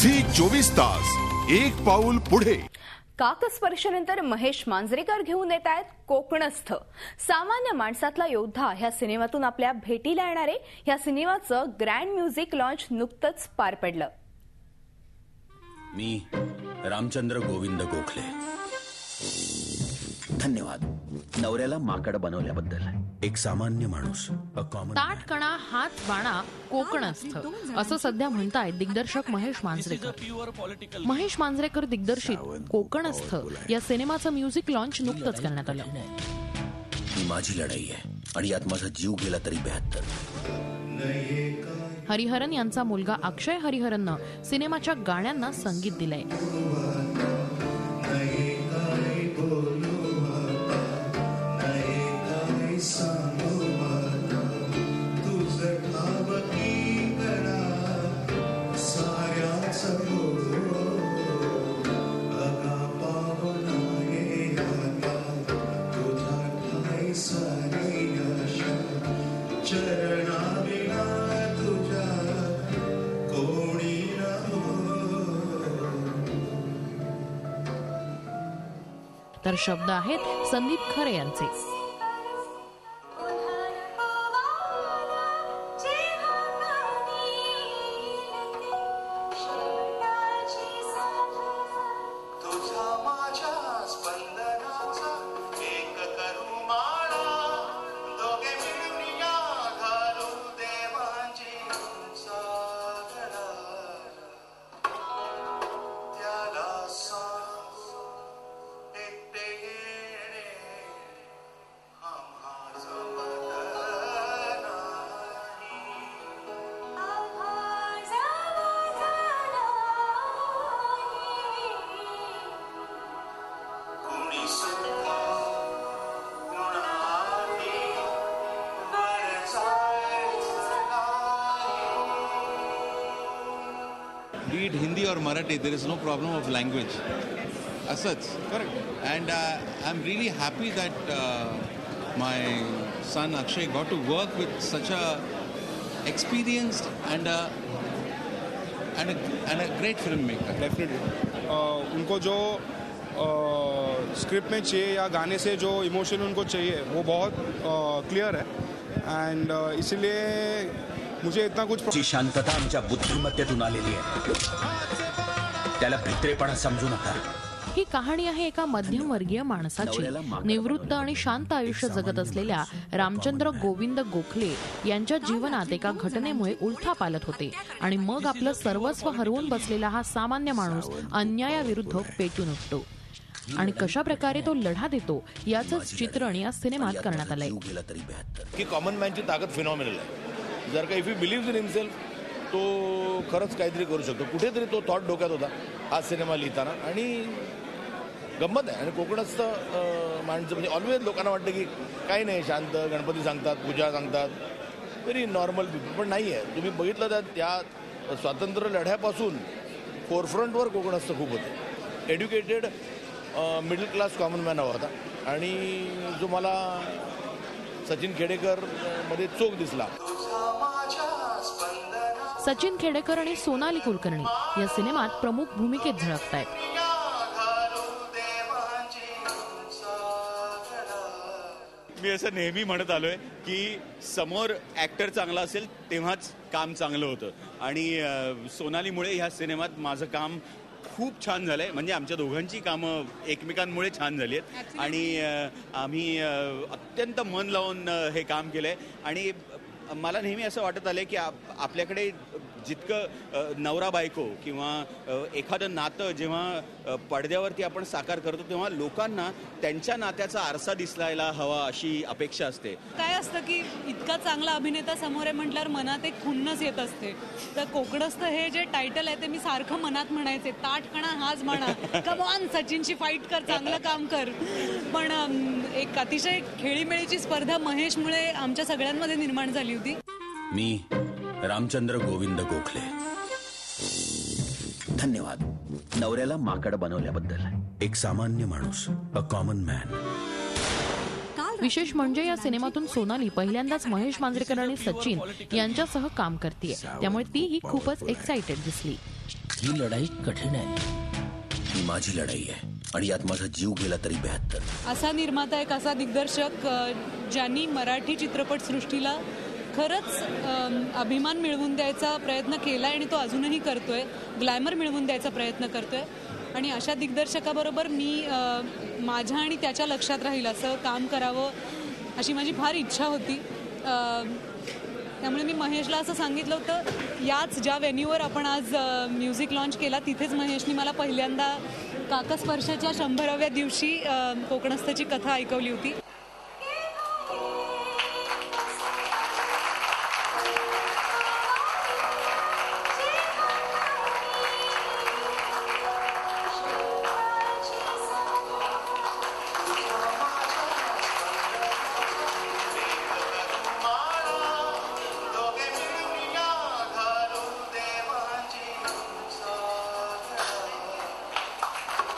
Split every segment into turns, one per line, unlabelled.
24 तास एक पाऊल पुढे.
काकस्पर्शानंतर महेश मांजरेकर घेऊन येत आहेत कोकणस्थ. सामान्य माणसातला योद्धा ह्या सिनेमातून आपल्या भेटीला येणारे. ह्या सिनेमाचं ग्रँड म्युझिक लॉन्च नुकतंच पार पडलं.
मी रामचंद्र गोविंद गोखले. धन्यवाद नवऱ्याला माकड बनवल्याबद्दल. एक सामान्य माणूस,
ताटकणा हात बाणा कोकणस्थ असं सध्या म्हणतायत दिग्दर्शक महेश मांजरेकर. महेश मांजरेकर दिग्दर्शित कोकणस्थ या सिनेमाचं म्युझिक लॉन्च नुकतंच करण्यात आलं.
ही माझी लढाई आहे आणि यात माझा जीव गेला तरी 72.
हरिहरन यांचा मुलगा अक्षय हरिहरननं सिनेमाच्या गाण्यांना संगीत दिलंय. तर शब्द आहेत संदीप खरे यांचे.
Be it Hindi or Marathi, there is no problem of language as such. Correct. And I'm really happy that my son Akshay got to work with such a experienced and a great filmmaker.
Definitely. उनको जो script में चाहिए या गाने से जो emotion उनको चाहिए वो बहुत क्लियर है. एंड इसलिए मुझे इतना कुछ
जी शांतता आमच्या बुद्धिमत्तेतून आलेली आहे. त्याला भित्रेपणा समजू नका.
ही कहाणी आहे एका मध्यमवर्गीय माणसाची. निवृत्त आणि शांत आयुष्य जगत असलेल्या रामचंद्र गोविंद गोखले यांच्या जीवनात एका घटनेमुळे उलथापालथ होते आणि मग आपलं सर्वस्व हरवून बसलेला हा सामान्य माणूस अन्यायाविरुद्ध पेटून उठतो आणि कशा प्रकारे तो लढा देतो याचंच चित्रण या सिनेमात करण्यात आलंय.
की कॉमन मॅनची ताकद फिनॉमिनल आहे. जर का if you believe in himself तो खरंच काहीतरी करू शकतो. कुठेतरी तो थॉट डोक्यात होता हा सिनेमा लिहिताना. आणि गंमत आहे. आणि कोकणस्थ माणसं म्हणजे ऑलवेज लोकांना वाटतं की काही नाही, शांत गणपती सांगतात, पूजा सांगतात, व्हेरी नॉर्मल पीपल. पण नाही आहे. तुम्ही बघितलं तर त्या स्वातंत्र्य लढ्यापासून फोरफ्रंटवर कोकणस्थ खूप होते. Educated middle class common man हवा होता. आणि जो मला सचिन खेडेकर मध्ये चोख दिसला.
सचिन खेडेकर आणि सोनाली कुलकर्णी या सिनेमात प्रमुख भूमिकेत झळकतायत.
मी असं नेहमी म्हणत आलोय की समोर ऍक्टर चांगला असेल तेव्हाच काम चांगलं होतं. आणि सोनालीमुळे ह्या सिनेमात माझं काम खूप छान झालंय. म्हणजे आमच्या दोघांची कामं एकमेकांमुळे छान झाली आहेत. आणि आम्ही अत्यंत मन लावून हे काम केलंय. आणि मला नेहमी असं वाटत आलंय की आपल्याकडे जितकं नवरा बायको किंवा एखादं नातं जेव्हा पडद्यावरती आपण साकार करतो तेव्हा लोकांना त्यांच्या नात्याचा आरसा दिसायला हवा अशी अपेक्षा असते.
काय असतं की इतका चांगला अभिनेता समोर आहे म्हटल्यावर मनात एक खुन्नस येत असते. तर कोकणस्थ हे जे टायटल आहे ते मी सारखं मनात म्हणायचे, ताटकणा हाच म्हणा, कम ऑन सचिनची फाईट कर, चांगलं काम कर. पण एक अतिशय खेळीमेळीची स्पर्धा महेशमुळे आमच्या सगळ्यांमध्ये निर्माण झाली होती.
मी रामचंद्र गोविंद गोखले. धन्यवाद नवऱ्याला माकड बनवल्याबद्दल. एक सामान्य माणूस, अ कॉमन मॅन.
विशेष म्हणजे या सिनेमातून सोनाली पहिल्यांदाच महेश मांजरेकर आणि सचिन यांच्यासह काम करतेय. त्यामुळे तीही खूपच एक्साइटेड दिसली.
ही लढाई कठीण आहे. ही माझी लढाई आहे आणि यात माझा जीव गेला तरी 72.
असा निर्माता, एक असा दिग्दर्शक ज्यांनी मराठी चित्रपटसृष्टीला खरंच अभिमान मिळवून द्यायचा प्रयत्न केलाय आणि तो अजूनही करतोय, ग्लॅमर मिळवून द्यायचा प्रयत्न करतोय. आणि अशा दिग्दर्शकाबरोबर मी माझ्या आणि त्याच्या लक्षात राहील असं काम करावं अशी माझी फार इच्छा होती. त्यामुळे मी महेशला असं सांगितलं होतं, याच ज्या व्हेन्यूवर आपण आज म्युझिक लॉन्च केला तिथेच महेशनी मला पहिल्यांदा काकस्पर्शाच्या 100व्या दिवशी कोकणस्थची कथा ऐकवली होती.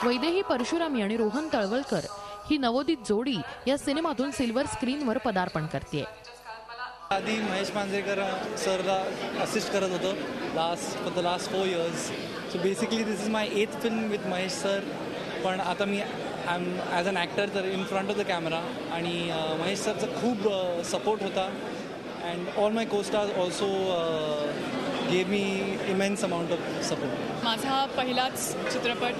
वैदेही परशुरामी आणि रोहन तळवलकर ही नवोदित जोडी या सिनेमातून सिल्वर स्क्रीनवर पदार्पण करते.
आधी महेश मांजरेकर सरला असिस्ट करत होतो for the last 4 years. So basically this is my 8th film with Mahesh sir. पण आता मी I am as an actor तर in front of the camera. आणि महेश सरचा खूप सपोर्ट होता. And all my co stars also gave me immense amount of support.
माझा पहिलाच चित्रपट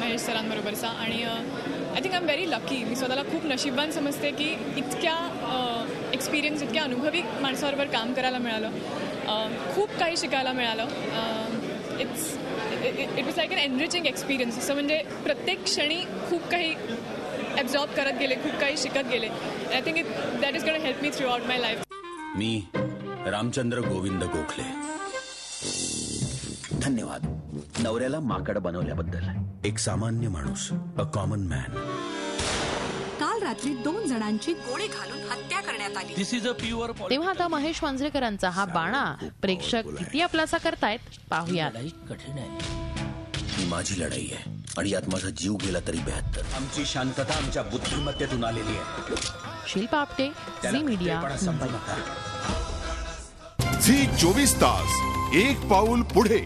महेश सरांबरोबरचा आणि I think I am very lucky. मी स्वतःला खूप नशीबवान समजते की इतक्या एक्सपिरियन्स, इतक्या अनुभवी माणसाबरोबर काम करायला मिळालं. खूप काही शिकायला मिळालं. It was like an enriching experience. असं म्हणजे प्रत्येक क्षणी खूप काही ॲब्झॉर्ब करत गेले, खूप काही शिकत गेले. I think that is gonna help me throughout my life.
मी रामचंद्र गोविंद गोखले. धन्यवाद नवऱ्याला माकड बनवल्याबद्दल. एक सामान्य माणूस, अ कॉमन मॅन.
काल रात्री 2 जणांची गोळी घालून हत्या करण्यात आली.
दिस इज अ प्युअर.
तेव्हा आता महेश मांजरेकरांचा हा बाणा प्रेक्षक किती आपलासा करतायत पाहूया.
लढाई कठीण आहे. ही माझी लढाई आहे आणि यात माझा जीव गेला तरी 72. आमची शांतता आमच्या बुद्धिमत्तेतून आलेली आहे.
शिल्पा आपटे, झी मीडिया, मुंबई.
झी 24 तास, एक पाऊल पुढे.